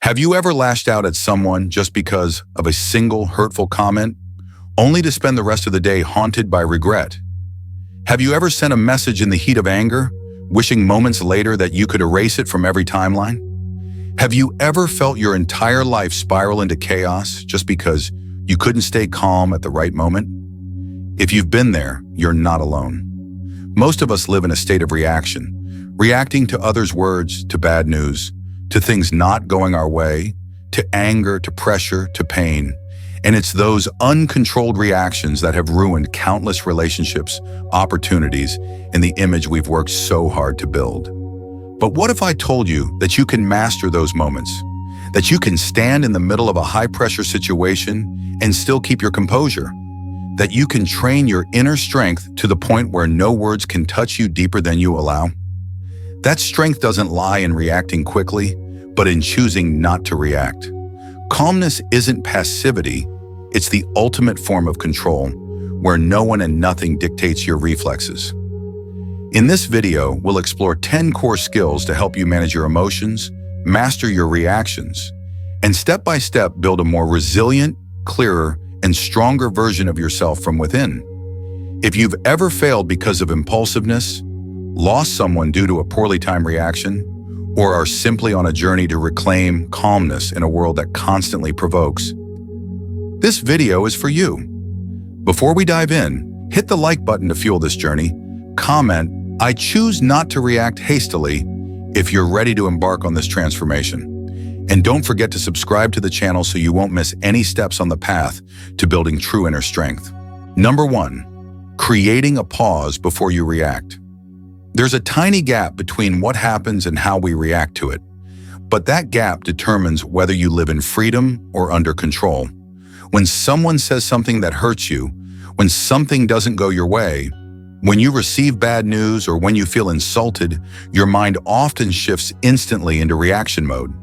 Have you ever lashed out at someone just because of a single hurtful comment, only to spend the rest of the day haunted by regret? Have you ever sent a message in the heat of anger, wishing moments later that you could erase it from every timeline? Have you ever felt your entire life spiral into chaos just because you couldn't stay calm at the right moment? If you've been there, you're not alone. Most of us live in a state of reaction, reacting to others' words, to bad news, to things not going our way, to anger, to pressure, to pain. And it's those uncontrolled reactions that have ruined countless relationships, opportunities, and the image we've worked so hard to build. But what if I told you that you can master those moments, that you can stand in the middle of a high-pressure situation and still keep your composure, that you can train your inner strength to the point where no words can touch you deeper than you allow? That strength doesn't lie in reacting quickly, but in choosing not to react. Calmness isn't passivity, it's the ultimate form of control, where no one and nothing dictates your reflexes. In this video, we'll explore 10 core skills to help you manage your emotions, master your reactions, and step-by-step build a more resilient, clearer, and stronger version of yourself from within. If you've ever failed because of impulsiveness, lost someone due to a poorly timed reaction, or are simply on a journey to reclaim calmness in a world that constantly provokes, this video is for you. Before we dive in, hit the like button to fuel this journey. Comment, "I choose not to react hastily," if you're ready to embark on this transformation. And don't forget to subscribe to the channel so you won't miss any steps on the path to building true inner strength. Number 1, creating a pause before you react. There's a tiny gap between what happens and how we react to it, but that gap determines whether you live in freedom or under control. When someone says something that hurts you, when something doesn't go your way, when you receive bad news or when you feel insulted, your mind often shifts instantly into reaction mode.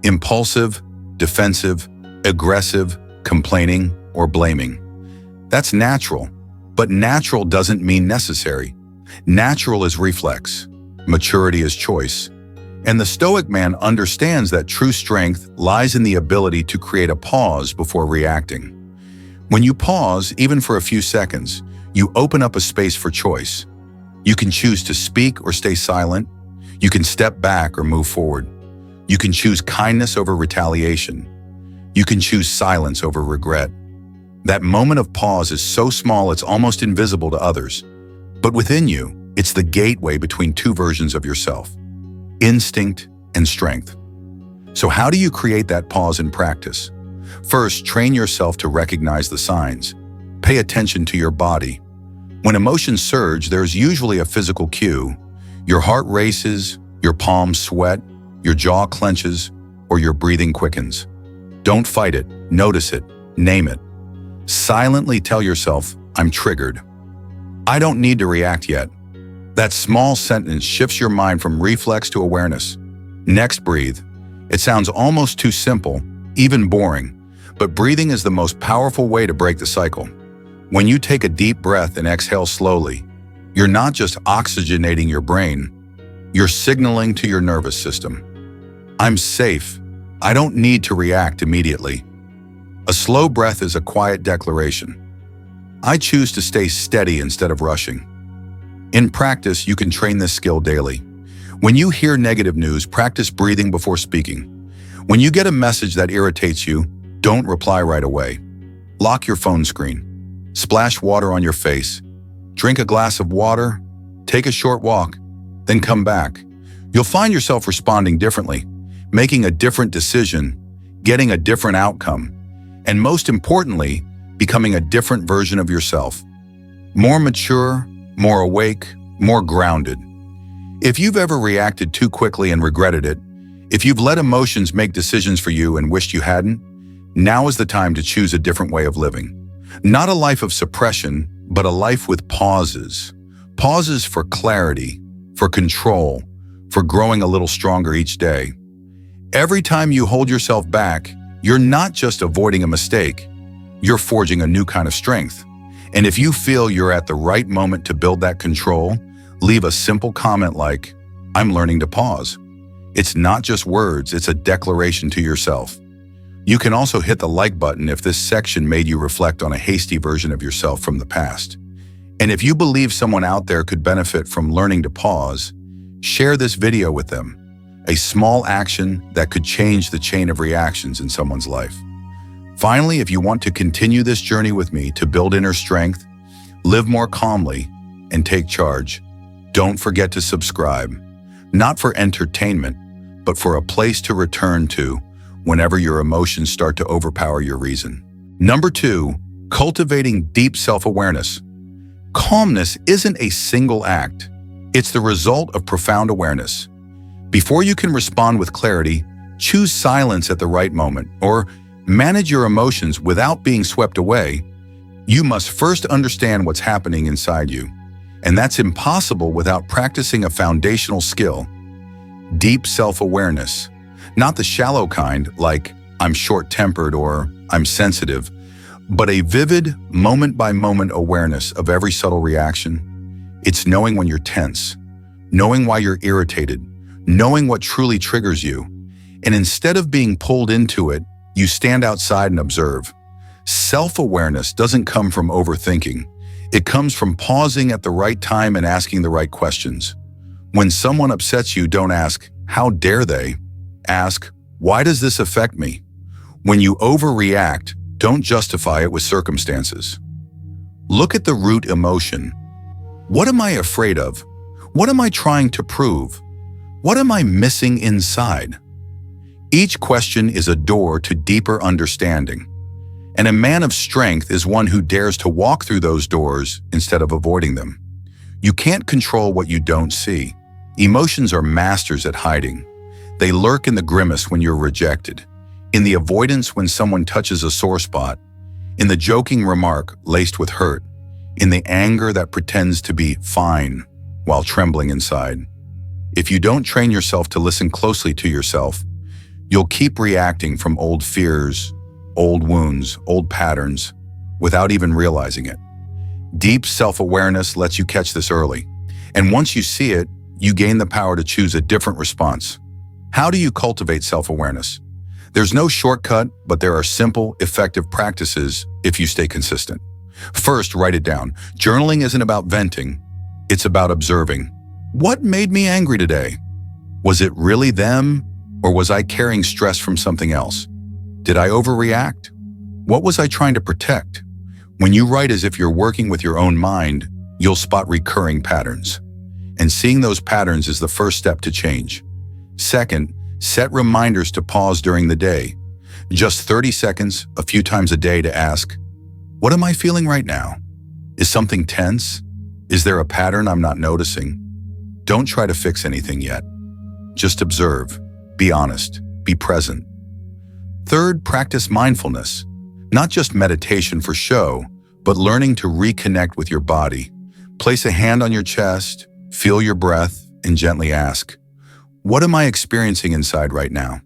Impulsive, defensive, aggressive, complaining, or blaming. That's natural, but natural doesn't mean necessary. Natural is reflex, maturity is choice, and the Stoic man understands that true strength lies in the ability to create a pause before reacting. When you pause, even for a few seconds, you open up a space for choice. You can choose to speak or stay silent. You can step back or move forward. You can choose kindness over retaliation. You can choose silence over regret. That moment of pause is so small it's almost invisible to others. But within you, it's the gateway between two versions of yourself, instinct and strength. So how do you create that pause in practice? First, train yourself to recognize the signs. Pay attention to your body. When emotions surge, there's usually a physical cue. Your heart races, your palms sweat, your jaw clenches, or your breathing quickens. Don't fight it, notice it, name it. Silently tell yourself, "I'm triggered. I don't need to react yet." That small sentence shifts your mind from reflex to awareness. Next, breathe. It sounds almost too simple, even boring, but breathing is the most powerful way to break the cycle. When you take a deep breath and exhale slowly, you're not just oxygenating your brain, you're signaling to your nervous system, "I'm safe. I don't need to react immediately." A slow breath is a quiet declaration. I choose to stay steady instead of rushing. In practice, you can train this skill daily. When you hear negative news, practice breathing before speaking. When you get a message that irritates you, don't reply right away. Lock your phone screen. Splash water on your face. Drink a glass of water. Take a short walk. Then come back. You'll find yourself responding differently, making a different decision, getting a different outcome, and most importantly, becoming a different version of yourself. More mature, more awake, more grounded. If you've ever reacted too quickly and regretted it, if you've let emotions make decisions for you and wished you hadn't, now is the time to choose a different way of living. Not a life of suppression, but a life with pauses. Pauses for clarity, for control, for growing a little stronger each day. Every time you hold yourself back, you're not just avoiding a mistake, you're forging a new kind of strength. And if you feel you're at the right moment to build that control, leave a simple comment like, "I'm learning to pause." It's not just words, it's a declaration to yourself. You can also hit the like button if this section made you reflect on a hasty version of yourself from the past. And if you believe someone out there could benefit from learning to pause, share this video with them. A small action that could change the chain of reactions in someone's life. Finally, if you want to continue this journey with me to build inner strength, live more calmly, and take charge, don't forget to subscribe. Not for entertainment, but for a place to return to whenever your emotions start to overpower your reason. Number 2, cultivating deep self-awareness. Calmness isn't a single act. It's the result of profound awareness. Before you can respond with clarity, choose silence at the right moment, or manage your emotions without being swept away, you must first understand what's happening inside you. And that's impossible without practicing a foundational skill. Deep self-awareness. Not the shallow kind, like I'm short-tempered or I'm sensitive, but a vivid, moment-by-moment awareness of every subtle reaction. It's knowing when you're tense, knowing why you're irritated, knowing what truly triggers you. And instead of being pulled into it, you stand outside and observe. Self-awareness doesn't come from overthinking. It comes from pausing at the right time and asking the right questions. When someone upsets you, don't ask, "How dare they?" Ask, "Why does this affect me?" When you overreact, don't justify it with circumstances. Look at the root emotion. What am I afraid of? What am I trying to prove? What am I missing inside? Each question is a door to deeper understanding. And a man of strength is one who dares to walk through those doors instead of avoiding them. You can't control what you don't see. Emotions are masters at hiding. They lurk in the grimace when you're rejected, in the avoidance when someone touches a sore spot, in the joking remark laced with hurt, in the anger that pretends to be fine while trembling inside. If you don't train yourself to listen closely to yourself, you'll keep reacting from old fears, old wounds, old patterns, without even realizing it. Deep self-awareness lets you catch this early. And once you see it, you gain the power to choose a different response. How do you cultivate self-awareness? There's no shortcut, but there are simple, effective practices if you stay consistent. First, write it down. Journaling isn't about venting. It's about observing. What made me angry today? Was it really them, or was I carrying stress from something else? Did I overreact? What was I trying to protect? When you write as if you're working with your own mind, you'll spot recurring patterns. And seeing those patterns is the first step to change. Second, set reminders to pause during the day. Just 30 seconds, a few times a day to ask, what am I feeling right now? Is something tense? Is there a pattern I'm not noticing? Don't try to fix anything yet. Just observe, be honest, be present. Third, practice mindfulness. Not just meditation for show, but learning to reconnect with your body. Place a hand on your chest, feel your breath, and gently ask, what am I experiencing inside right now?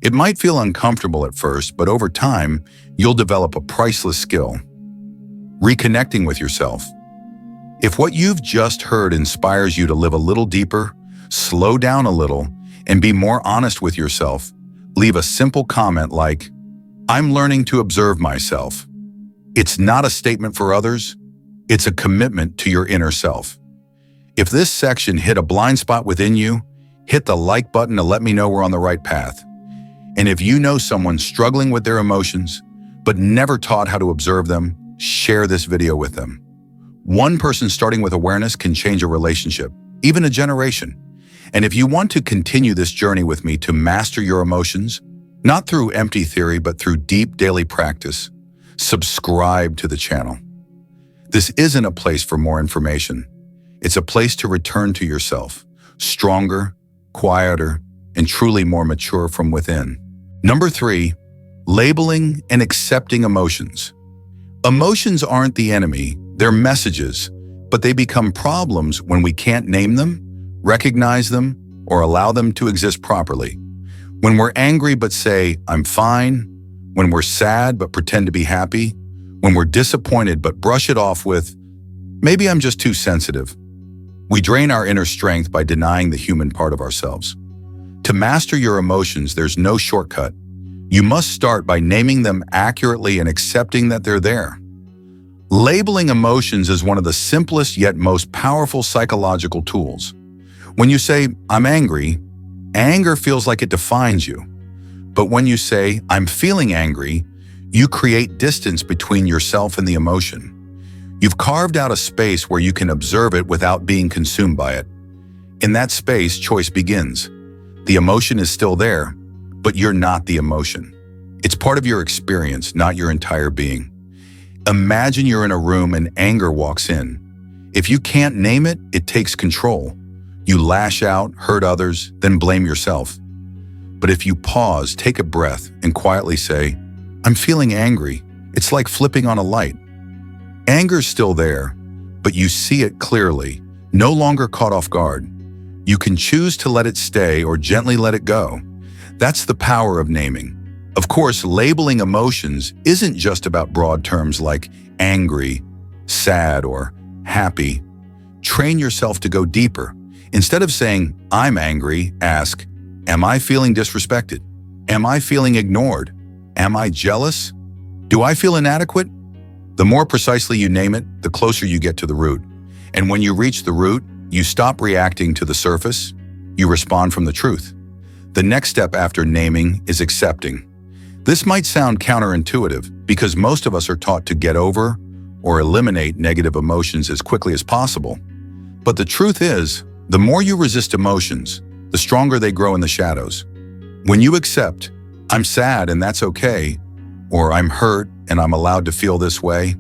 It might feel uncomfortable at first, but over time, you'll develop a priceless skill. Reconnecting with yourself. If what you've just heard inspires you to live a little deeper, slow down a little, and be more honest with yourself, leave a simple comment like, I'm learning to observe myself. It's not a statement for others, it's a commitment to your inner self. If this section hit a blind spot within you, hit the like button to let me know we're on the right path. And if you know someone struggling with their emotions, but never taught how to observe them, share this video with them. One person starting with awareness can change a relationship, even a generation. And if you want to continue this journey with me to master your emotions, not through empty theory, but through deep daily practice, subscribe to the channel. This isn't a place for more information. It's a place to return to yourself, stronger, quieter, and truly more mature from within. Number 3, labeling and accepting emotions. Emotions aren't the enemy, they're messages, but they become problems when we can't name them, recognize them, or allow them to exist properly. When we're angry but say, I'm fine, when we're sad but pretend to be happy, when we're disappointed but brush it off with, maybe I'm just too sensitive. We drain our inner strength by denying the human part of ourselves. To master your emotions, there's no shortcut. You must start by naming them accurately and accepting that they're there. Labeling emotions is one of the simplest yet most powerful psychological tools. When you say, "I'm angry," anger feels like it defines you. But when you say, "I'm feeling angry," you create distance between yourself and the emotion. You've carved out a space where you can observe it without being consumed by it. In that space, choice begins. The emotion is still there, but you're not the emotion. It's part of your experience, not your entire being. Imagine you're in a room and anger walks in. If you can't name it, it takes control. You lash out, hurt others, then blame yourself. But if you pause, take a breath, and quietly say, "I'm feeling angry," it's like flipping on a light. Anger's still there, but you see it clearly, no longer caught off guard. You can choose to let it stay or gently let it go. That's the power of naming. Of course, labeling emotions isn't just about broad terms like angry, sad, or happy. Train yourself to go deeper. Instead of saying, "I'm angry," ask, "Am I feeling disrespected? Am I feeling ignored? Am I jealous? Do I feel inadequate?" The more precisely you name it, the closer you get to the root. And when you reach the root, you stop reacting to the surface. You respond from the truth. The next step after naming is accepting. This might sound counterintuitive because most of us are taught to get over or eliminate negative emotions as quickly as possible. But the truth is, the more you resist emotions, the stronger they grow in the shadows. When you accept, "I'm sad and that's okay," or "I'm hurt and I'm allowed to feel this way,"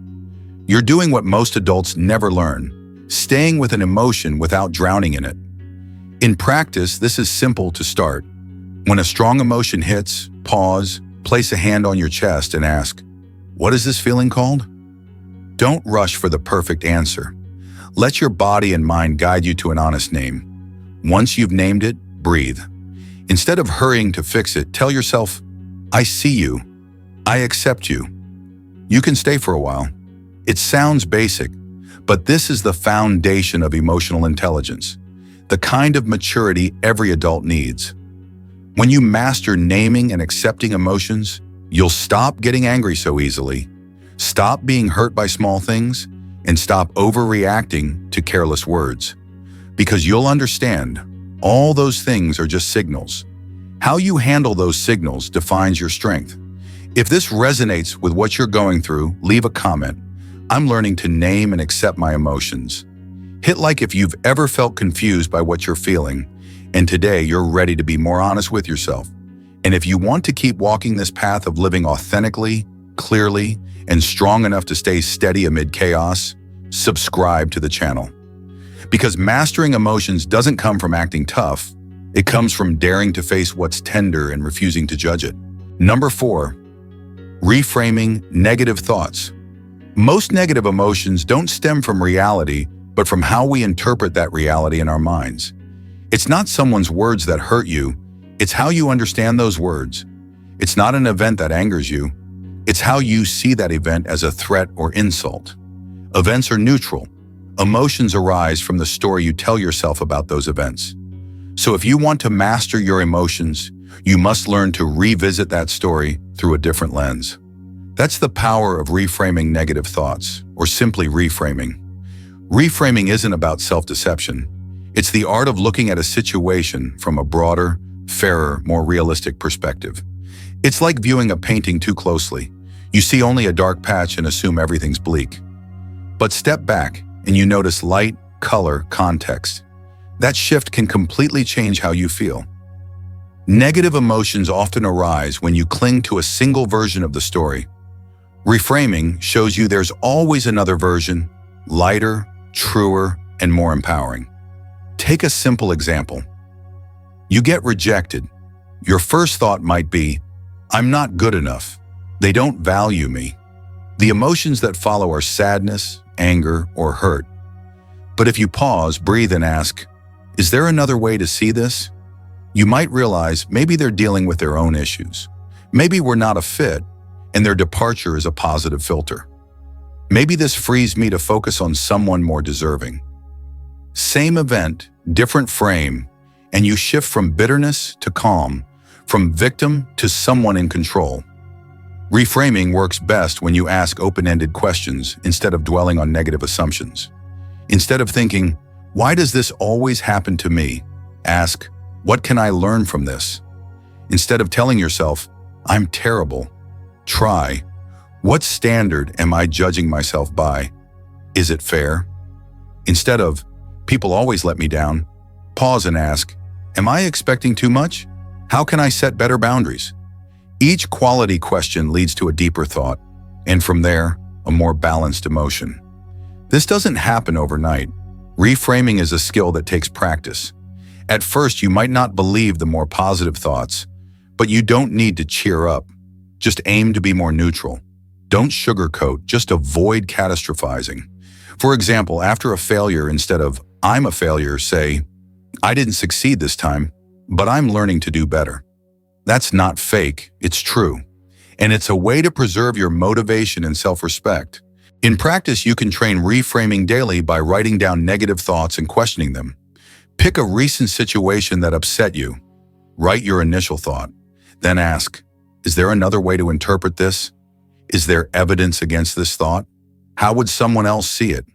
you're doing what most adults never learn, staying with an emotion without drowning in it. In practice, this is simple to start. When a strong emotion hits, pause, place a hand on your chest and ask, "What is this feeling called?" Don't rush for the perfect answer. Let your body and mind guide you to an honest name. Once you've named it, breathe. Instead of hurrying to fix it, tell yourself, "I see you. I accept you." You can stay for a while. It sounds basic, but this is the foundation of emotional intelligence, the kind of maturity every adult needs. When you master naming and accepting emotions, you'll stop getting angry so easily, stop being hurt by small things, and stop overreacting to careless words. Because you'll understand, all those things are just signals. How you handle those signals defines your strength. If this resonates with what you're going through, leave a comment. I'm learning to name and accept my emotions. Hit like if you've ever felt confused by what you're feeling, and today you're ready to be more honest with yourself. And if you want to keep walking this path of living authentically, clearly, and strong enough to stay steady amid chaos, subscribe to the channel. Because mastering emotions doesn't come from acting tough, it comes from daring to face what's tender and refusing to judge it. Number 4, reframing negative thoughts. Most negative emotions don't stem from reality, but from how we interpret that reality in our minds. It's not someone's words that hurt you, it's how you understand those words. It's not an event that angers you, it's how you see that event as a threat or insult. Events are neutral. Emotions arise from the story you tell yourself about those events. So if you want to master your emotions, you must learn to revisit that story through a different lens. That's the power of reframing negative thoughts, or simply reframing. Reframing isn't about self-deception. It's the art of looking at a situation from a broader, fairer, more realistic perspective. It's like viewing a painting too closely. You see only a dark patch and assume everything's bleak. But step back and you notice light, color, context. That shift can completely change how you feel. Negative emotions often arise when you cling to a single version of the story. Reframing shows you there's always another version, lighter, truer, and more empowering. Take a simple example. You get rejected. Your first thought might be, "I'm not good enough. They don't value me." The emotions that follow are sadness, anger, or hurt. But if you pause, breathe, and ask, "Is there another way to see this?" You might realize maybe they're dealing with their own issues. Maybe we're not a fit, and their departure is a positive filter. Maybe this frees me to focus on someone more deserving. Same event, different frame, and you shift from bitterness to calm, from victim to someone in control. Reframing works best when you ask open-ended questions instead of dwelling on negative assumptions. Instead of thinking, "Why does this always happen to me?" ask, "What can I learn from this?" Instead of telling yourself, "I'm terrible," try, "What standard am I judging myself by? Is it fair?" Instead of, "People always let me down," pause and ask, "Am I expecting too much? How can I set better boundaries?" Each quality question leads to a deeper thought, and from there, a more balanced emotion. This doesn't happen overnight. Reframing is a skill that takes practice. At first, you might not believe the more positive thoughts, but you don't need to cheer up. Just aim to be more neutral. Don't sugarcoat, just avoid catastrophizing. For example, after a failure, instead of, "I'm a failure," say, "I didn't succeed this time, but I'm learning to do better." That's not fake, it's true. And it's a way to preserve your motivation and self-respect. In practice, you can train reframing daily by writing down negative thoughts and questioning them. Pick a recent situation that upset you. Write your initial thought. Then ask, "Is there another way to interpret this? Is there evidence against this thought? How would someone else see it?"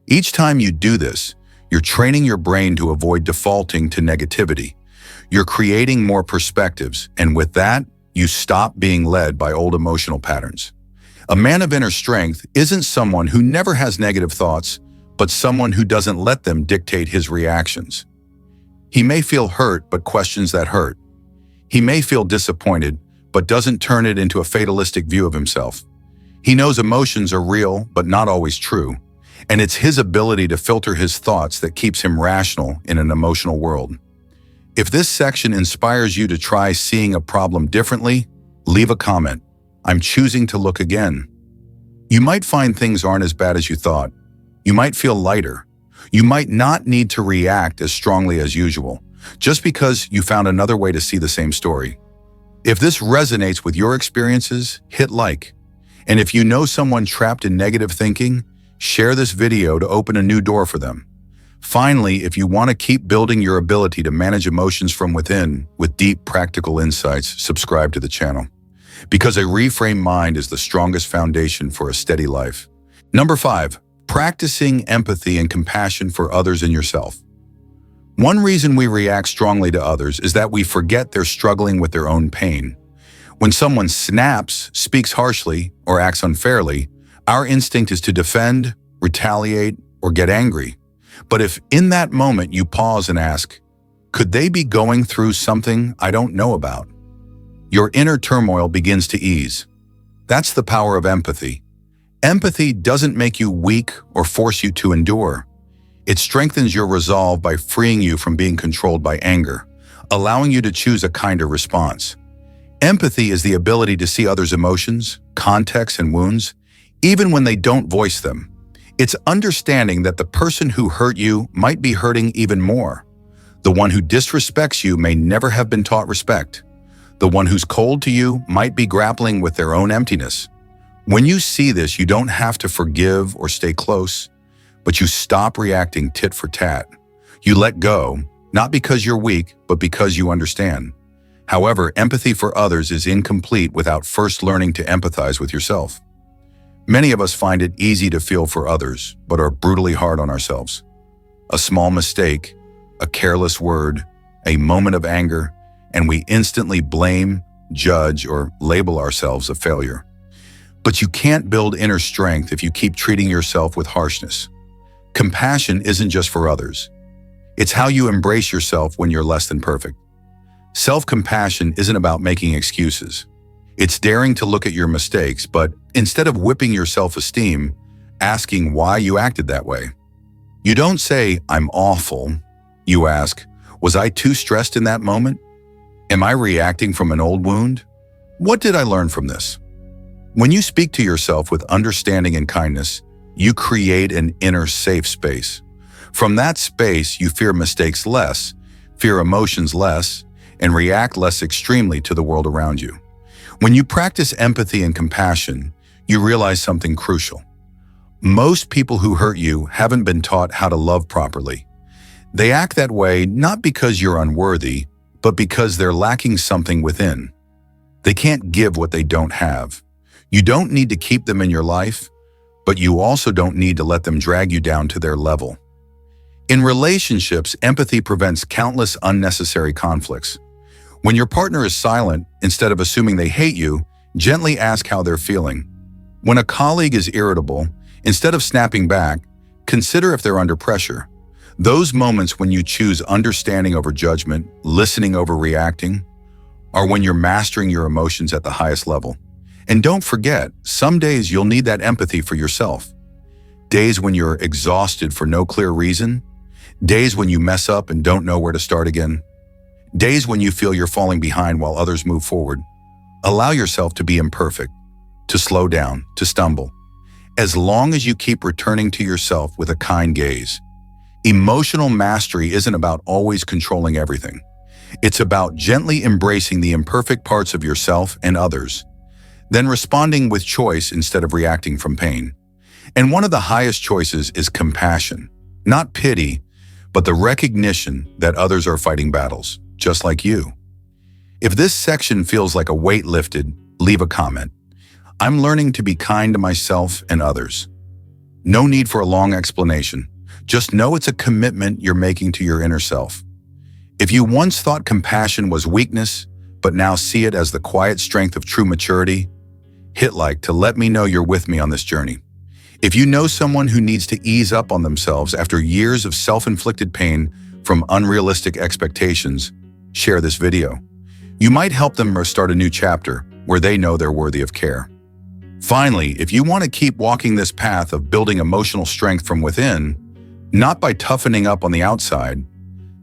Each time you do this, you're training your brain to avoid defaulting to negativity. You're creating more perspectives, and with that, you stop being led by old emotional patterns. A man of inner strength isn't someone who never has negative thoughts, but someone who doesn't let them dictate his reactions. He may feel hurt, but questions that hurt. He may feel disappointed, but doesn't turn it into a fatalistic view of himself. He knows emotions are real, but not always true, and it's his ability to filter his thoughts that keeps him rational in an emotional world. If this section inspires you to try seeing a problem differently, leave a comment. I'm choosing to look again. You might find things aren't as bad as you thought. You might feel lighter. You might not need to react as strongly as usual, just because you found another way to see the same story. If this resonates with your experiences, hit like. And if you know someone trapped in negative thinking, share this video to open a new door for them. Finally, if you want to keep building your ability to manage emotions from within with deep practical insights, subscribe to the channel. Because a reframed mind is the strongest foundation for a steady life. Number 5, practicing empathy and compassion for others and yourself. One reason we react strongly to others is that we forget they're struggling with their own pain. When someone snaps, speaks harshly, or acts unfairly, our instinct is to defend, retaliate, or get angry. But if in that moment you pause and ask, could they be going through something I don't know about? Your inner turmoil begins to ease. That's the power of empathy. Empathy doesn't make you weak or force you to endure. It strengthens your resolve by freeing you from being controlled by anger, allowing you to choose a kinder response. Empathy is the ability to see others' emotions, contexts, and wounds, even when they don't voice them. It's understanding that the person who hurt you might be hurting even more. The one who disrespects you may never have been taught respect. The one who's cold to you might be grappling with their own emptiness. When you see this, you don't have to forgive or stay close, but you stop reacting tit for tat. You let go, not because you're weak, but because you understand. However, empathy for others is incomplete without first learning to empathize with yourself. Many of us find it easy to feel for others, but are brutally hard on ourselves. A small mistake, a careless word, a moment of anger, and we instantly blame, judge, or label ourselves a failure. But you can't build inner strength if you keep treating yourself with harshness. Compassion isn't just for others. It's how you embrace yourself when you're less than perfect. Self-compassion isn't about making excuses. It's daring to look at your mistakes, but instead of whipping your self-esteem, asking why you acted that way. You don't say, "I'm awful." You ask, "Was I too stressed in that moment? Am I reacting from an old wound? What did I learn from this?" When you speak to yourself with understanding and kindness, you create an inner safe space. From that space, you fear mistakes less, fear emotions less, and react less extremely to the world around you. When you practice empathy and compassion, you realize something crucial. Most people who hurt you haven't been taught how to love properly. They act that way not because you're unworthy, but because they're lacking something within. They can't give what they don't have. You don't need to keep them in your life, but you also don't need to let them drag you down to their level. In relationships, empathy prevents countless unnecessary conflicts. When your partner is silent, instead of assuming they hate you, gently ask how they're feeling. When a colleague is irritable, instead of snapping back, consider if they're under pressure. Those moments when you choose understanding over judgment, listening over reacting, are when you're mastering your emotions at the highest level. And don't forget, some days you'll need that empathy for yourself. Days when you're exhausted for no clear reason, days when you mess up and don't know where to start again, days when you feel you're falling behind while others move forward. Allow yourself to be imperfect, to slow down, to stumble, as long as you keep returning to yourself with a kind gaze. Emotional mastery isn't about always controlling everything. It's about gently embracing the imperfect parts of yourself and others, then responding with choice instead of reacting from pain. And one of the highest choices is compassion, not pity, but the recognition that others are fighting battles, just like you. If this section feels like a weight lifted, leave a comment. I'm learning to be kind to myself and others. No need for a long explanation. Just know it's a commitment you're making to your inner self. If you once thought compassion was weakness, but now see it as the quiet strength of true maturity, hit like to let me know you're with me on this journey. If you know someone who needs to ease up on themselves after years of self-inflicted pain from unrealistic expectations, share this video. You might help them start a new chapter where they know they're worthy of care. Finally, if you want to keep walking this path of building emotional strength from within, not by toughening up on the outside,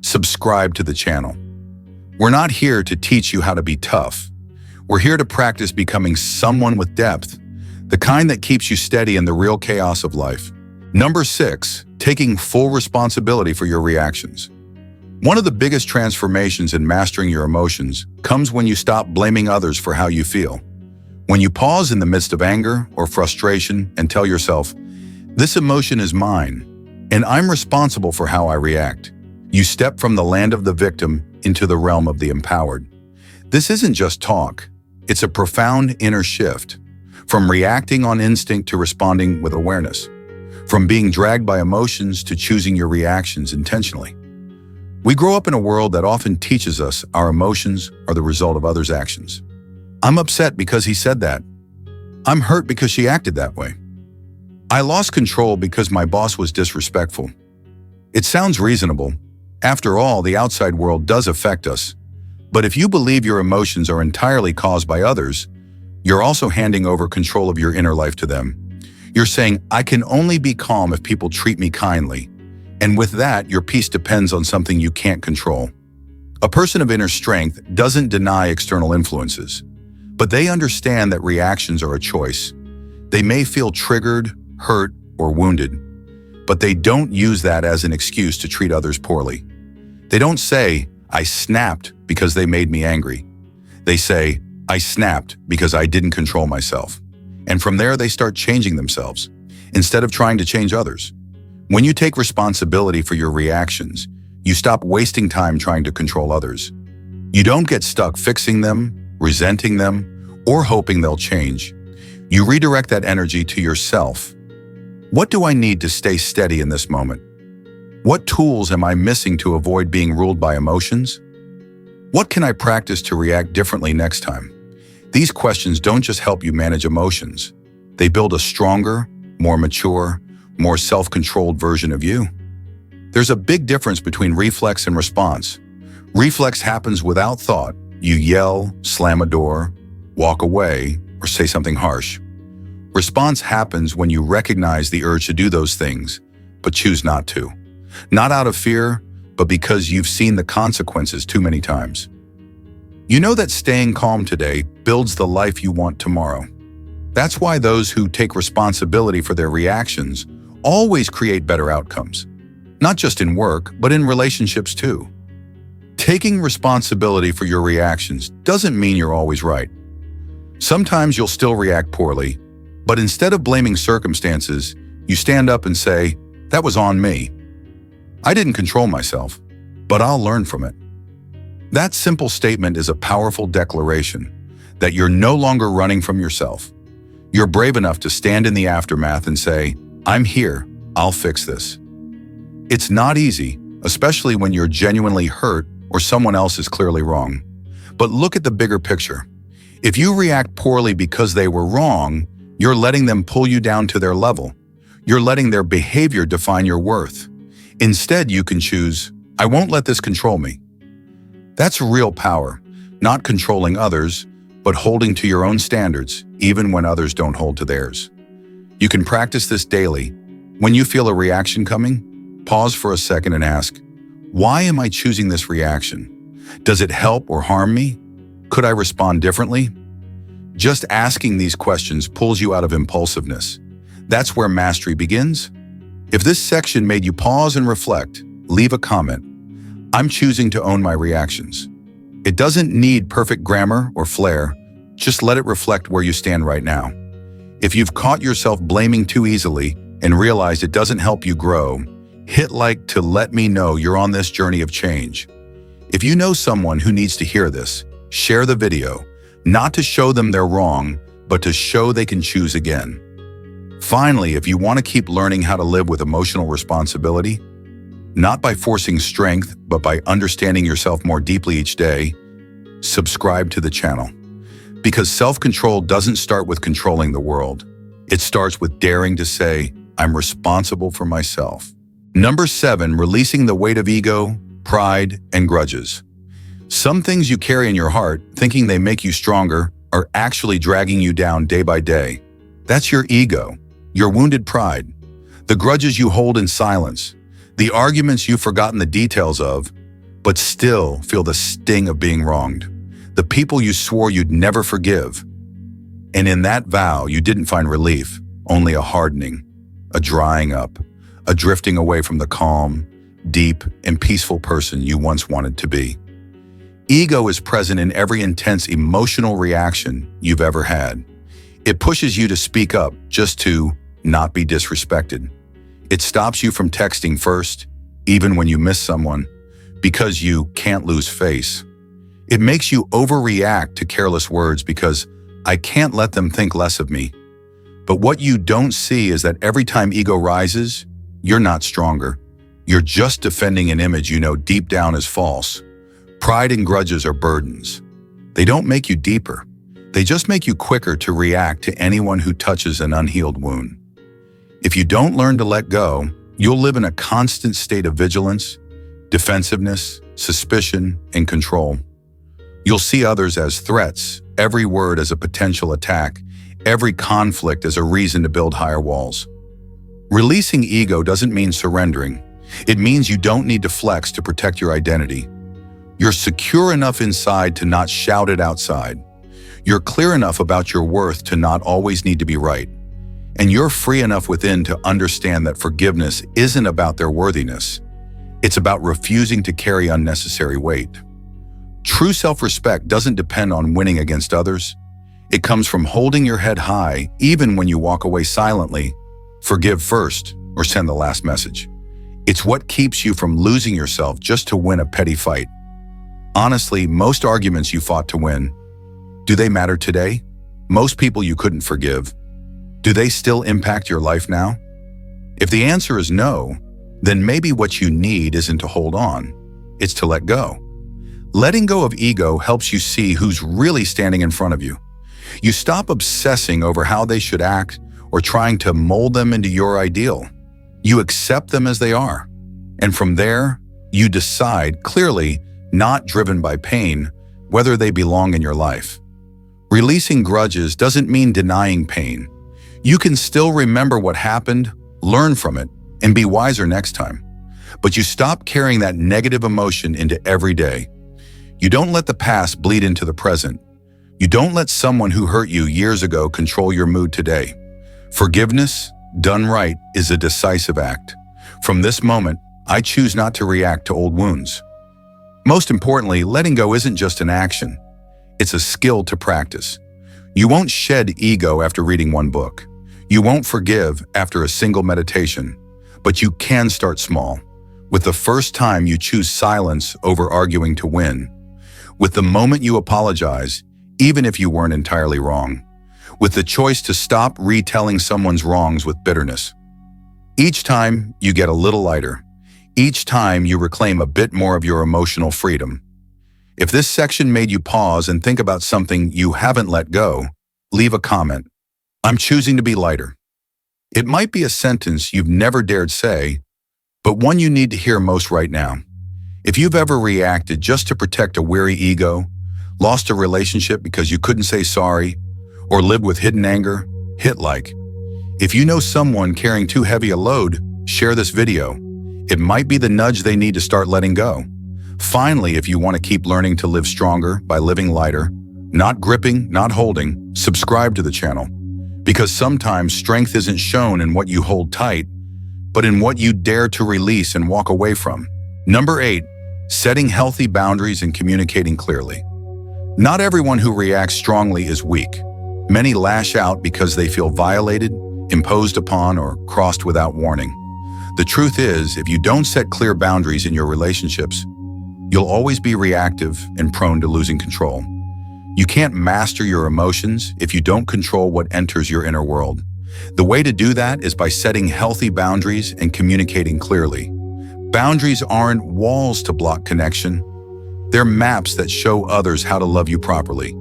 subscribe to the channel. We're not here to teach you how to be tough. We're here to practice becoming someone with depth, the kind that keeps you steady in the real chaos of life. Number 6, taking full responsibility for your reactions. One of the biggest transformations in mastering your emotions comes when you stop blaming others for how you feel. When you pause in the midst of anger or frustration and tell yourself, this emotion is mine, and I'm responsible for how I react. You step from the land of the victim into the realm of the empowered. This isn't just talk. It's a profound inner shift, from reacting on instinct to responding with awareness, from being dragged by emotions to choosing your reactions intentionally. We grow up in a world that often teaches us our emotions are the result of others' actions. I'm upset because he said that. I'm hurt because she acted that way. I lost control because my boss was disrespectful. It sounds reasonable. After all, the outside world does affect us. But if you believe your emotions are entirely caused by others, you're also handing over control of your inner life to them. You're saying, I can only be calm if people treat me kindly. And with that, your peace depends on something you can't control. A person of inner strength doesn't deny external influences, but they understand that reactions are a choice. They may feel triggered, hurt, or wounded, but they don't use that as an excuse to treat others poorly. They don't say, I snapped because they made me angry. They say, I snapped because I didn't control myself. And from there, they start changing themselves, instead of trying to change others. When you take responsibility for your reactions, you stop wasting time trying to control others. You don't get stuck fixing them, resenting them, or hoping they'll change. You redirect that energy to yourself. What do I need to stay steady in this moment? What tools am I missing to avoid being ruled by emotions? What can I practice to react differently next time? These questions don't just help you manage emotions. They build a stronger, more mature, more self-controlled version of you. There's a big difference between reflex and response. Reflex happens without thought. You yell, slam a door, walk away, or say something harsh. Response happens when you recognize the urge to do those things, but choose not to. Not out of fear, but because you've seen the consequences too many times. You know that staying calm today builds the life you want tomorrow. That's why those who take responsibility for their reactions always create better outcomes. Not just in work, but in relationships too. Taking responsibility for your reactions doesn't mean you're always right. Sometimes you'll still react poorly, but instead of blaming circumstances, you stand up and say, that was on me. I didn't control myself, but I'll learn from it. That simple statement is a powerful declaration that you're no longer running from yourself. You're brave enough to stand in the aftermath and say, I'm here, I'll fix this. It's not easy, especially when you're genuinely hurt or someone else is clearly wrong. But look at the bigger picture. If you react poorly because they were wrong, you're letting them pull you down to their level. You're letting their behavior define your worth. Instead, you can choose, I won't let this control me. That's real power, not controlling others, but holding to your own standards, even when others don't hold to theirs. You can practice this daily. When you feel a reaction coming, pause for a second and ask, why am I choosing this reaction? Does it help or harm me? Could I respond differently? Just asking these questions pulls you out of impulsiveness. That's where mastery begins. If this section made you pause and reflect, leave a comment. I'm choosing to own my reactions. It doesn't need perfect grammar or flair. Just let it reflect where you stand right now. If you've caught yourself blaming too easily and realized it doesn't help you grow, hit like to let me know you're on this journey of change. If you know someone who needs to hear this, share the video, not to show them they're wrong, but to show they can choose again. Finally, if you want to keep learning how to live with emotional responsibility, not by forcing strength, but by understanding yourself more deeply each day, subscribe to the channel. Because self-control doesn't start with controlling the world. It starts with daring to say, I'm responsible for myself. Number 7, releasing the weight of ego, pride, and grudges. Some things you carry in your heart, thinking they make you stronger, are actually dragging you down day by day. That's your ego, your wounded pride, the grudges you hold in silence, the arguments you've forgotten the details of, but still feel the sting of being wronged, the people you swore you'd never forgive. And in that vow, you didn't find relief, only a hardening, a drying up, a drifting away from the calm, deep, and peaceful person you once wanted to be. Ego is present in every intense emotional reaction you've ever had. It pushes you to speak up just to not be disrespected. It stops you from texting first, even when you miss someone, because you can't lose face. It makes you overreact to careless words because I can't let them think less of me. But what you don't see is that every time ego rises, you're not stronger. You're just defending an image you know deep down is false. Pride and grudges are burdens. They don't make you deeper. They just make you quicker to react to anyone who touches an unhealed wound. If you don't learn to let go, you'll live in a constant state of vigilance, defensiveness, suspicion, and control. You'll see others as threats, every word as a potential attack, every conflict as a reason to build higher walls. Releasing ego doesn't mean surrendering. It means you don't need to flex to protect your identity. You're secure enough inside to not shout it outside. You're clear enough about your worth to not always need to be right. And you're free enough within to understand that forgiveness isn't about their worthiness. It's about refusing to carry unnecessary weight. True self-respect doesn't depend on winning against others. It comes from holding your head high even when you walk away silently, forgive first, or send the last message. It's what keeps you from losing yourself just to win a petty fight. Honestly, most arguments you fought to win, do they matter today? Most people you couldn't forgive, do they still impact your life now? If the answer is no, then maybe what you need isn't to hold on, it's to let go. Letting go of ego helps you see who's really standing in front of you. You stop obsessing over how they should act or trying to mold them into your ideal. You accept them as they are. And from there, you decide clearly, not driven by pain, whether they belong in your life. Releasing grudges doesn't mean denying pain. You can still remember what happened, learn from it, and be wiser next time. But you stop carrying that negative emotion into every day. You don't let the past bleed into the present. You don't let someone who hurt you years ago control your mood today. Forgiveness, done right, is a decisive act. From this moment, I choose not to react to old wounds. Most importantly, letting go isn't just an action. It's a skill to practice. You won't shed ego after reading one book. You won't forgive after a single meditation. But you can start small. with the first time you choose silence over arguing to win, with the moment you apologize, even if you weren't entirely wrong, with the choice to stop retelling someone's wrongs with bitterness. Each time you get a little lighter. Each time you reclaim a bit more of your emotional freedom. If this section made you pause and think about something you haven't let go, leave a comment. I'm choosing to be lighter. It might be a sentence you've never dared say, but one you need to hear most right now. If you've ever reacted just to protect a weary ego, lost a relationship because you couldn't say sorry, or lived with hidden anger, hit like. If you know someone carrying too heavy a load, share this video. It might be the nudge they need to start letting go. Finally, if you want to keep learning to live stronger by living lighter, not gripping, not holding, subscribe to the channel. Because sometimes strength isn't shown in what you hold tight, but in what you dare to release and walk away from. Number 8, setting healthy boundaries and communicating clearly. Not everyone who reacts strongly is weak. Many lash out because they feel violated, imposed upon, or crossed without warning. The truth is, if you don't set clear boundaries in your relationships, you'll always be reactive and prone to losing control. You can't master your emotions if you don't control what enters your inner world. The way to do that is by setting healthy boundaries and communicating clearly. Boundaries aren't walls to block connection. They're maps that show others how to love you properly.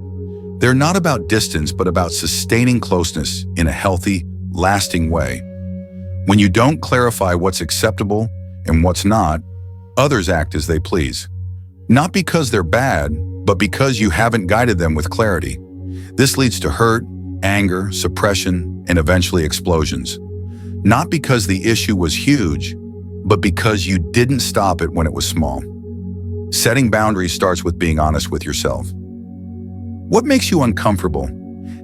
They're not about distance, but about sustaining closeness in a healthy, lasting way. When you don't clarify what's acceptable and what's not, others act as they please. Not because they're bad, but because you haven't guided them with clarity. This leads to hurt, anger, suppression, and eventually explosions. Not because the issue was huge, but because you didn't stop it when it was small. Setting boundaries starts with being honest with yourself. What makes you uncomfortable?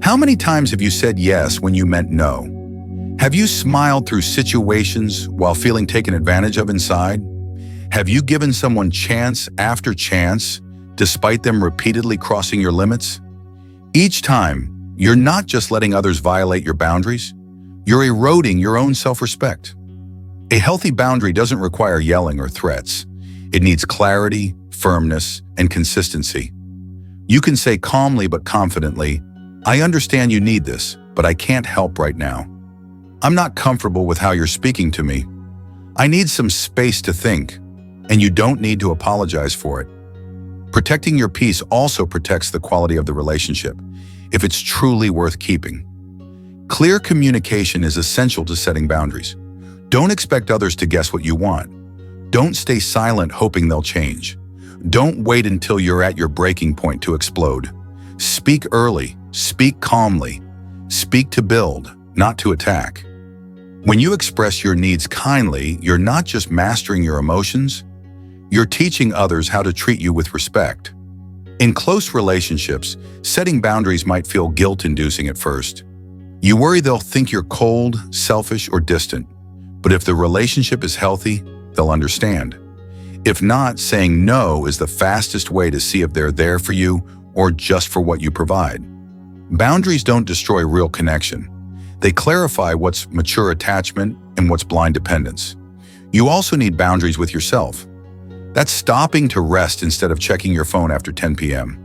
How many times have you said yes when you meant no? Have you smiled through situations while feeling taken advantage of inside? Have you given someone chance after chance, despite them repeatedly crossing your limits? Each time, you're not just letting others violate your boundaries, you're eroding your own self-respect. A healthy boundary doesn't require yelling or threats. It needs clarity, firmness, and consistency. You can say calmly but confidently, I understand you need this, but I can't help right now. I'm not comfortable with how you're speaking to me. I need some space to think, and you don't need to apologize for it. Protecting your peace also protects the quality of the relationship, if it's truly worth keeping. Clear communication is essential to setting boundaries. Don't expect others to guess what you want. Don't stay silent hoping they'll change. Don't wait until you're at your breaking point to explode. Speak early, speak calmly, speak to build, not to attack. When you express your needs kindly, you're not just mastering your emotions, you're teaching others how to treat you with respect. In close relationships, setting boundaries might feel guilt-inducing at first. You worry they'll think you're cold, selfish, or distant. But if the relationship is healthy, they'll understand. If not, saying no is the fastest way to see if they're there for you or just for what you provide. Boundaries don't destroy real connection. They clarify what's mature attachment and what's blind dependence. You also need boundaries with yourself. That's stopping to rest instead of checking your phone after 10 p.m.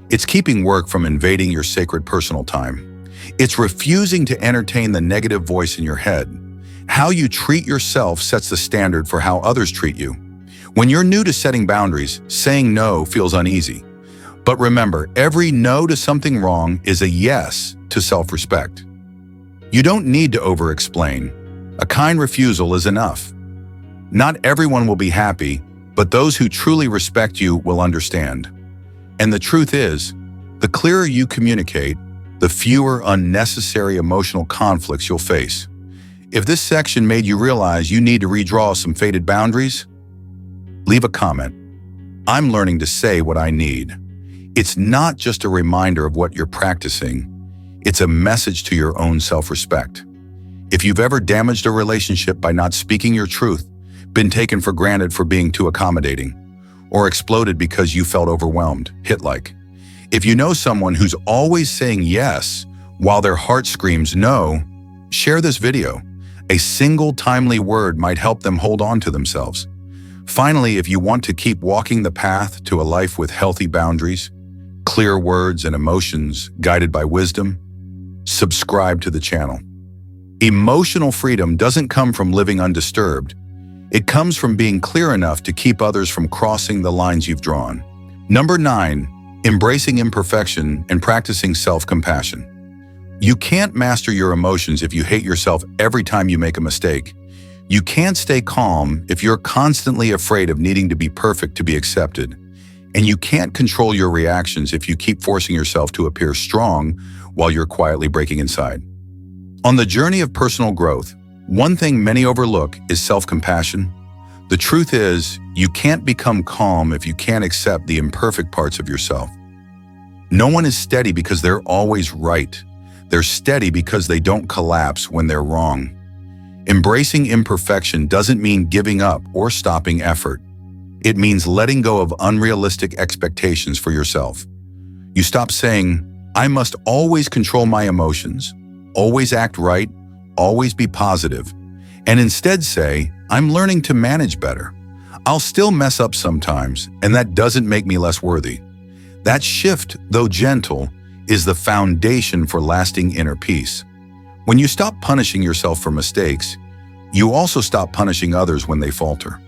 It's keeping work from invading your sacred personal time. It's refusing to entertain the negative voice in your head. How you treat yourself sets the standard for how others treat you. When you're new to setting boundaries, saying no feels uneasy. But remember, every no to something wrong is a yes to self-respect. You don't need to over-explain. A kind refusal is enough. Not everyone will be happy, but those who truly respect you will understand. And the truth is, the clearer you communicate, the fewer unnecessary emotional conflicts you'll face. If this section made you realize you need to redraw some faded boundaries, leave a comment. I'm learning to say what I need. It's not just a reminder of what you're practicing, it's a message to your own self-respect. If you've ever damaged a relationship by not speaking your truth, been taken for granted for being too accommodating, or exploded because you felt overwhelmed, hit like. If you know someone who's always saying yes while their heart screams no, share this video. A single timely word might help them hold on to themselves. Finally, if you want to keep walking the path to a life with healthy boundaries, clear words and emotions guided by wisdom, subscribe to the channel. Emotional freedom doesn't come from living undisturbed. It comes from being clear enough to keep others from crossing the lines you've drawn. Number 9, embracing imperfection and practicing self-compassion. You can't master your emotions if you hate yourself every time you make a mistake. You can't stay calm if you're constantly afraid of needing to be perfect to be accepted. And you can't control your reactions if you keep forcing yourself to appear strong while you're quietly breaking inside. On the journey of personal growth, one thing many overlook is self-compassion. The truth is, you can't become calm if you can't accept the imperfect parts of yourself. No one is steady because they're always right. They're steady because they don't collapse when they're wrong. Embracing imperfection doesn't mean giving up or stopping effort. It means letting go of unrealistic expectations for yourself. You stop saying, I must always control my emotions, always act right, always be positive, and instead say, I'm learning to manage better. I'll still mess up sometimes, and that doesn't make me less worthy. That shift, though gentle, is the foundation for lasting inner peace. When you stop punishing yourself for mistakes, you also stop punishing others when they falter.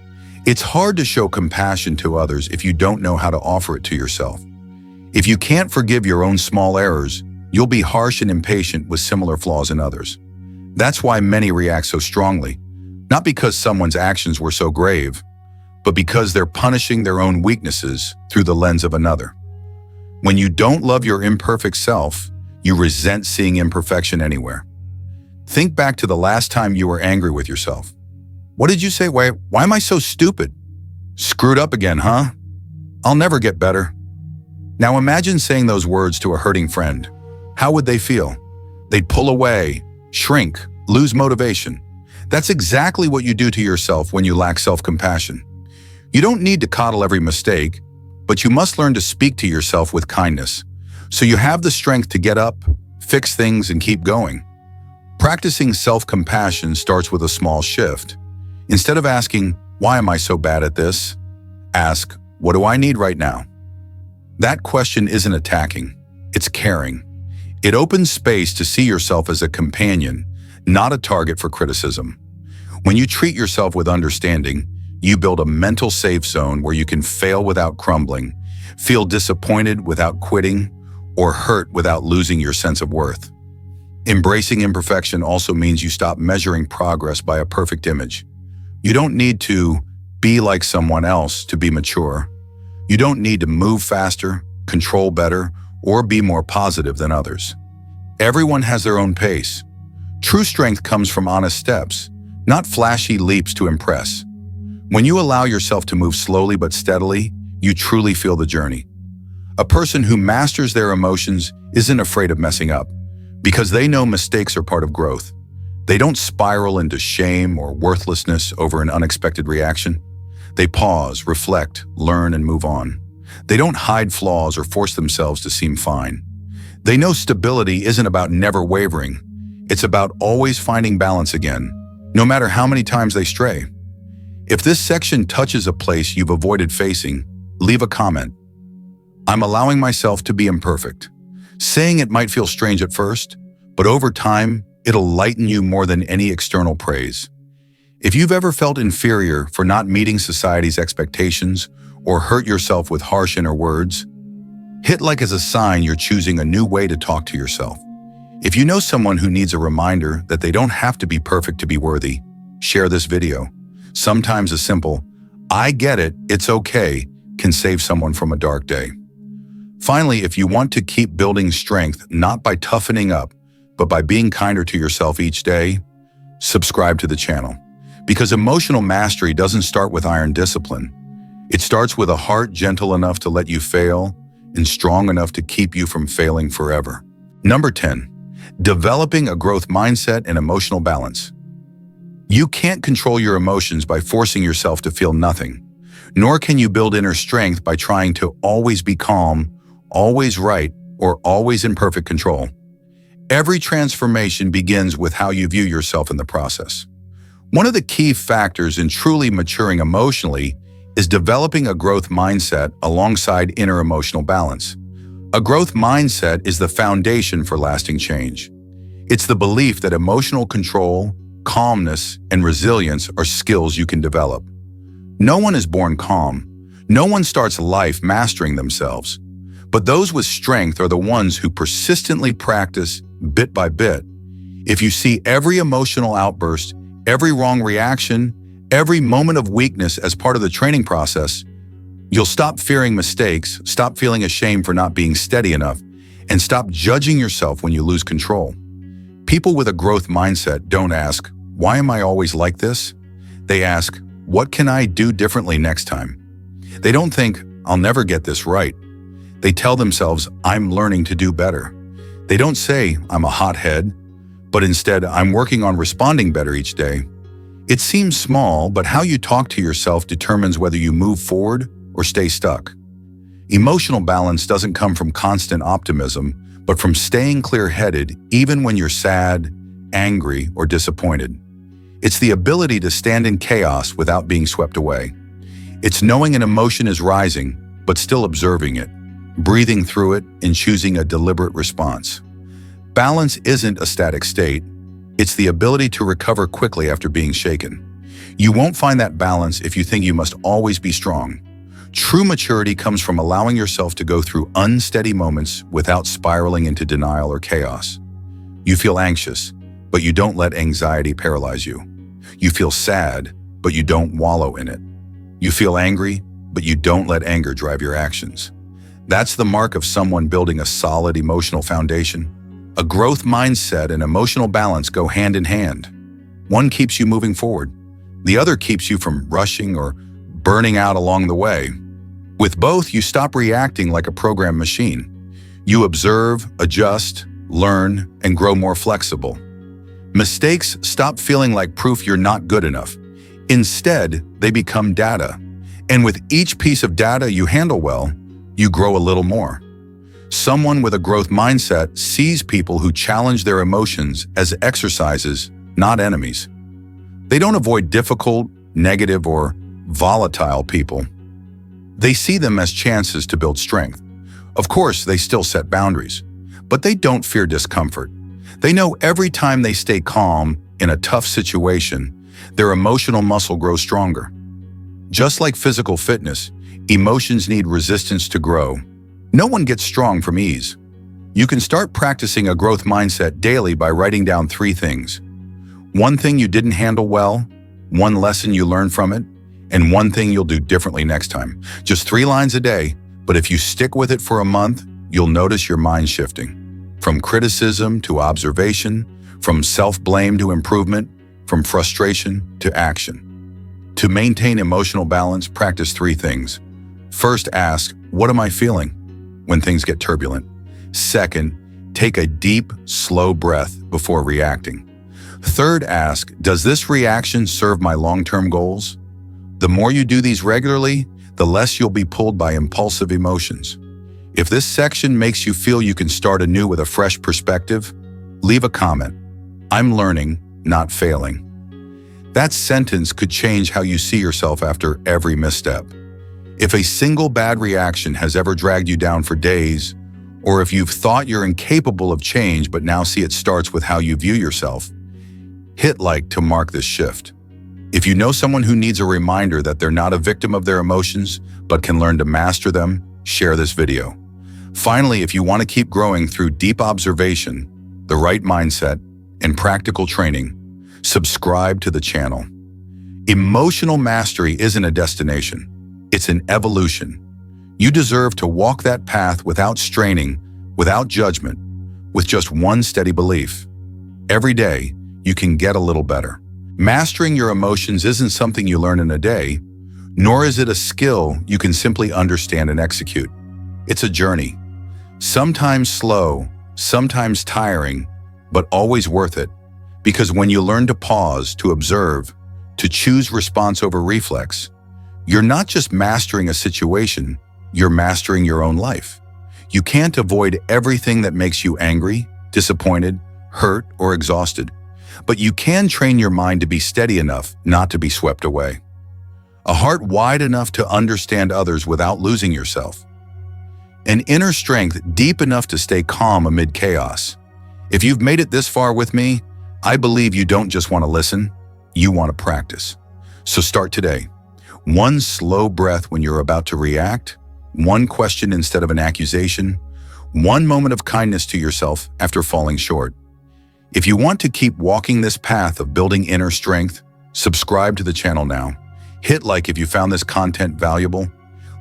It's hard to show compassion to others if you don't know how to offer it to yourself. If you can't forgive your own small errors, you'll be harsh and impatient with similar flaws in others. That's why many react so strongly, not because someone's actions were so grave, but because they're punishing their own weaknesses through the lens of another. When you don't love your imperfect self, you resent seeing imperfection anywhere. Think back to the last time you were angry with yourself. What did you say? Why am I so stupid? Screwed up again, huh? I'll never get better. Now imagine saying those words to a hurting friend. How would they feel? They'd pull away, shrink, lose motivation. That's exactly what you do to yourself when you lack self-compassion. You don't need to coddle every mistake, but you must learn to speak to yourself with kindness, so you have the strength to get up, fix things, and keep going. Practicing self-compassion starts with a small shift. Instead of asking, why am I so bad at this? Ask, what do I need right now? That question isn't attacking, it's caring. It opens space to see yourself as a companion, not a target for criticism. When you treat yourself with understanding, you build a mental safe zone where you can fail without crumbling, feel disappointed without quitting, or hurt without losing your sense of worth. Embracing imperfection also means you stop measuring progress by a perfect image. You don't need to be like someone else to be mature. You don't need to move faster, control better, or be more positive than others. Everyone has their own pace. True strength comes from honest steps, not flashy leaps to impress. When you allow yourself to move slowly but steadily, you truly feel the journey. A person who masters their emotions isn't afraid of messing up, because they know mistakes are part of growth. They don't spiral into shame or worthlessness over an unexpected reaction. They pause, reflect, learn, and move on. They don't hide flaws or force themselves to seem fine. They know stability isn't about never wavering. It's about always finding balance again, no matter how many times they stray. If this section touches a place you've avoided facing, leave a comment. I'm allowing myself to be imperfect. Saying it might feel strange at first, but over time, it'll lighten you more than any external praise. If you've ever felt inferior for not meeting society's expectations or hurt yourself with harsh inner words, hit like as a sign you're choosing a new way to talk to yourself. If you know someone who needs a reminder that they don't have to be perfect to be worthy, share this video. Sometimes a simple, I get it, it's okay, can save someone from a dark day. Finally, if you want to keep building strength, not by toughening up, but by being kinder to yourself each day, subscribe to the channel. Because emotional mastery doesn't start with iron discipline. It starts with a heart gentle enough to let you fail and strong enough to keep you from failing forever. Number 10, developing a growth mindset and emotional balance. You can't control your emotions by forcing yourself to feel nothing, nor can you build inner strength by trying to always be calm, always right, or always in perfect control. Every transformation begins with how you view yourself in the process. One of the key factors in truly maturing emotionally is developing a growth mindset alongside inner emotional balance. A growth mindset is the foundation for lasting change. It's the belief that emotional control, calmness, and resilience are skills you can develop. No one is born calm. No one starts life mastering themselves. But those with strength are the ones who persistently practice bit by bit. If you see every emotional outburst, every wrong reaction, every moment of weakness as part of the training process, you'll stop fearing mistakes, stop feeling ashamed for not being steady enough, and stop judging yourself when you lose control. People with a growth mindset don't ask, "Why am I always like this?" They ask, "What can I do differently next time?" They don't think, "I'll never get this right." They tell themselves, "I'm learning to do better." They don't say, "I'm a hothead," but instead, "I'm working on responding better each day." It seems small, but how you talk to yourself determines whether you move forward or stay stuck. Emotional balance doesn't come from constant optimism, but from staying clear-headed even when you're sad, angry, or disappointed. It's the ability to stand in chaos without being swept away. It's knowing an emotion is rising, but still observing it, breathing through it, and choosing a deliberate response. Balance isn't a static state. It's the ability to recover quickly after being shaken. You won't find that balance if you think you must always be strong. True maturity comes from allowing yourself to go through unsteady moments without spiraling into denial or chaos. You feel anxious, but you don't let anxiety paralyze you. You feel sad, but you don't wallow in it. You feel angry, but you don't let anger drive your actions. That's the mark of someone building a solid emotional foundation. A growth mindset and emotional balance go hand in hand. One keeps you moving forward. The other keeps you from rushing or burning out along the way. With both, you stop reacting like a programmed machine. You observe, adjust, learn, and grow more flexible. Mistakes stop feeling like proof you're not good enough. Instead, they become data. And with each piece of data you handle well, you grow a little more. Someone with a growth mindset sees people who challenge their emotions as exercises, not enemies. They don't avoid difficult, negative, or volatile people. They see them as chances to build strength. Of course, they still set boundaries, but they don't fear discomfort. They know every time they stay calm in a tough situation, their emotional muscle grows stronger. Just like physical fitness, emotions need resistance to grow. No one gets strong from ease. You can start practicing a growth mindset daily by writing down 3 things. One thing you didn't handle well, one lesson you learned from it, and one thing you'll do differently next time. Just 3 lines a day, but if you stick with it for a month, you'll notice your mind shifting. From criticism to observation, from self-blame to improvement, from frustration to action. To maintain emotional balance, practice 3 things. First, ask, "What am I feeling?" when things get turbulent. Second, take a deep, slow breath before reacting. Third, ask, "Does this reaction serve my long-term goals?" The more you do these regularly, the less you'll be pulled by impulsive emotions. If this section makes you feel you can start anew with a fresh perspective, leave a comment. "I'm learning, not failing." That sentence could change how you see yourself after every misstep. If a single bad reaction has ever dragged you down for days, or if you've thought you're incapable of change but now see it starts with how you view yourself, hit like to mark this shift. If you know someone who needs a reminder that they're not a victim of their emotions but can learn to master them, share this video. Finally, if you want to keep growing through deep observation, the right mindset, and practical training, subscribe to the channel. Emotional mastery isn't a destination. It's an evolution. You deserve to walk that path without straining, without judgment, with just one steady belief. Every day, you can get a little better. Mastering your emotions isn't something you learn in a day, nor is it a skill you can simply understand and execute. It's a journey. Sometimes slow, sometimes tiring, but always worth it. Because when you learn to pause, to observe, to choose response over reflex, you're not just mastering a situation, you're mastering your own life. You can't avoid everything that makes you angry, disappointed, hurt, or exhausted, but you can train your mind to be steady enough not to be swept away. A heart wide enough to understand others without losing yourself. An inner strength deep enough to stay calm amid chaos. If you've made it this far with me, I believe you don't just want to listen, you want to practice. So start today. One slow breath when you're about to react, one question instead of an accusation, one moment of kindness to yourself after falling short. If you want to keep walking this path of building inner strength, subscribe to the channel now. Hit like if you found this content valuable.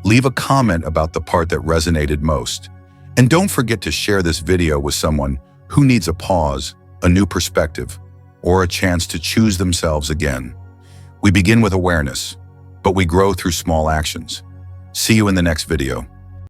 Leave a comment about the part that resonated most. And don't forget to share this video with someone who needs a pause, a new perspective, or a chance to choose themselves again. We begin with awareness, but we grow through small actions. See you in the next video.